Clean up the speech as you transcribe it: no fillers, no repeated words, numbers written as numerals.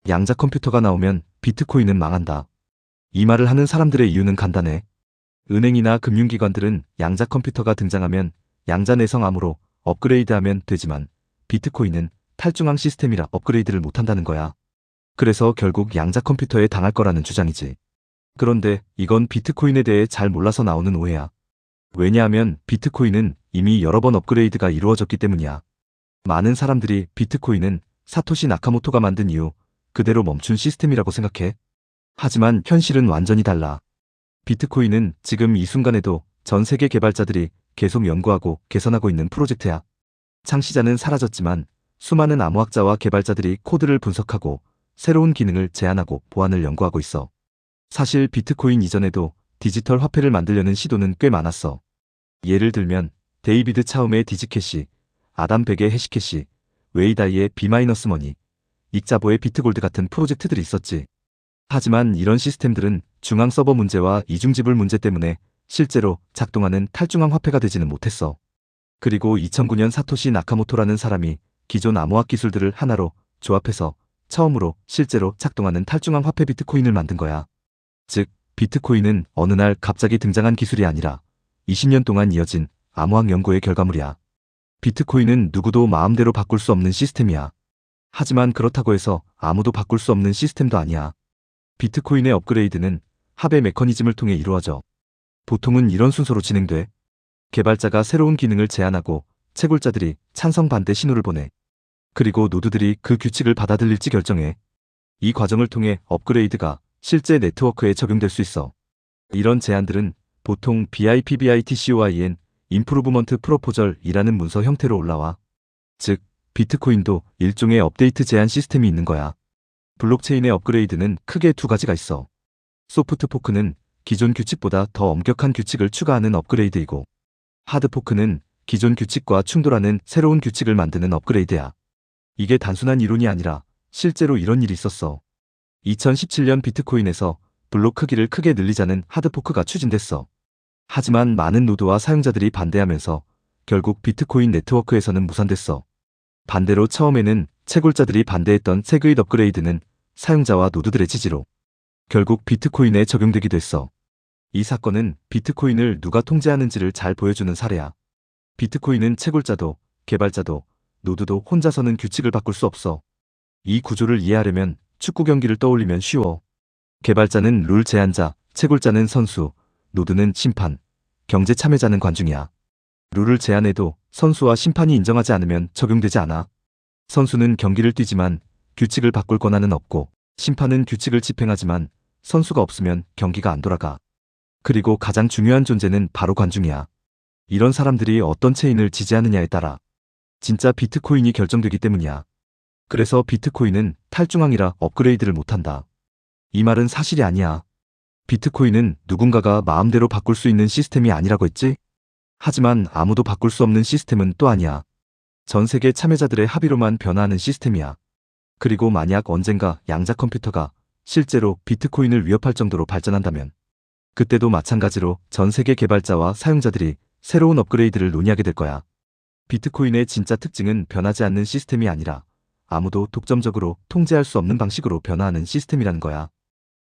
양자 컴퓨터가 나오면 비트코인은 망한다. 이 말을 하는 사람들의 이유는 간단해. 은행이나 금융기관들은 양자 컴퓨터가 등장하면 양자 내성 암호로 업그레이드하면 되지만 비트코인은 탈중앙 시스템이라 업그레이드를 못한다는 거야. 그래서 결국 양자 컴퓨터에 당할 거라는 주장이지. 그런데 이건 비트코인에 대해 잘 몰라서 나오는 오해야. 왜냐하면 비트코인은 이미 여러 번 업그레이드가 이루어졌기 때문이야. 많은 사람들이 비트코인은 사토시 나카모토가 만든 이후 그대로 멈춘 시스템이라고 생각해. 하지만 현실은 완전히 달라. 비트코인은 지금 이 순간에도 전 세계 개발자들이 계속 연구하고 개선하고 있는 프로젝트야. 창시자는 사라졌지만 수많은 암호학자와 개발자들이 코드를 분석하고 새로운 기능을 제안하고 보완을 연구하고 있어. 사실 비트코인 이전에도 디지털 화폐를 만들려는 시도는 꽤 많았어. 예를 들면 데이비드 차움의 디지캐시, 아담 백의 해시캐시, 웨이다이의 B-머니, 익자보의 비트골드 같은 프로젝트들이 있었지. 하지만 이런 시스템들은 중앙 서버 문제와 이중지불 문제 때문에 실제로 작동하는 탈중앙 화폐가 되지는 못했어. 그리고 2009년 사토시 나카모토라는 사람이 기존 암호학 기술들을 하나로 조합해서 처음으로 실제로 작동하는 탈중앙 화폐 비트코인을 만든 거야. 즉, 비트코인은 어느 날 갑자기 등장한 기술이 아니라 20년 동안 이어진 암호학 연구의 결과물이야. 비트코인은 누구도 마음대로 바꿀 수 없는 시스템이야. 하지만 그렇다고 해서 아무도 바꿀 수 없는 시스템도 아니야. 비트코인의 업그레이드는 합의 메커니즘을 통해 이루어져. 보통은 이런 순서로 진행돼. 개발자가 새로운 기능을 제안하고 채굴자들이 찬성 반대 신호를 보내. 그리고 노드들이 그 규칙을 받아들일지 결정해. 이 과정을 통해 업그레이드가 실제 네트워크에 적용될 수 있어. 이런 제안들은 보통 BIPBITCOIN, 임프루브먼트 프로포절이라는 문서 형태로 올라와. 즉, 비트코인도 일종의 업데이트 제한 시스템이 있는 거야. 블록체인의 업그레이드는 크게 두 가지가 있어. 소프트 포크는 기존 규칙보다 더 엄격한 규칙을 추가하는 업그레이드이고, 하드 포크는 기존 규칙과 충돌하는 새로운 규칙을 만드는 업그레이드야. 이게 단순한 이론이 아니라 실제로 이런 일이 있었어. 2017년 비트코인에서 블록 크기를 크게 늘리자는 하드 포크가 추진됐어. 하지만 많은 노드와 사용자들이 반대하면서 결국 비트코인 네트워크에서는 무산됐어. 반대로 처음에는 채굴자들이 반대했던 세그잇 업그레이드는 사용자와 노드들의 지지로 결국 비트코인에 적용되기도 했어. 이 사건은 비트코인을 누가 통제하는지를 잘 보여주는 사례야. 비트코인은 채굴자도 개발자도 노드도 혼자서는 규칙을 바꿀 수 없어. 이 구조를 이해하려면 축구 경기를 떠올리면 쉬워. 개발자는 룰 제안자, 채굴자는 선수, 노드는 심판, 경제 참여자는 관중이야. 룰을 제안해도 선수와 심판이 인정하지 않으면 적용되지 않아. 선수는 경기를 뛰지만 규칙을 바꿀 권한은 없고, 심판은 규칙을 집행하지만 선수가 없으면 경기가 안 돌아가. 그리고 가장 중요한 존재는 바로 관중이야. 이런 사람들이 어떤 체인을 지지하느냐에 따라 진짜 비트코인이 결정되기 때문이야. 그래서 비트코인은 탈중앙이라 업그레이드를 못한다. 이 말은 사실이 아니야. 비트코인은 누군가가 마음대로 바꿀 수 있는 시스템이 아니라고 했지? 하지만 아무도 바꿀 수 없는 시스템은 또 아니야. 전 세계 참여자들의 합의로만 변화하는 시스템이야. 그리고 만약 언젠가 양자 컴퓨터가 실제로 비트코인을 위협할 정도로 발전한다면 그때도 마찬가지로 전 세계 개발자와 사용자들이 새로운 업그레이드를 논의하게 될 거야. 비트코인의 진짜 특징은 변하지 않는 시스템이 아니라 아무도 독점적으로 통제할 수 없는 방식으로 변화하는 시스템이라는 거야.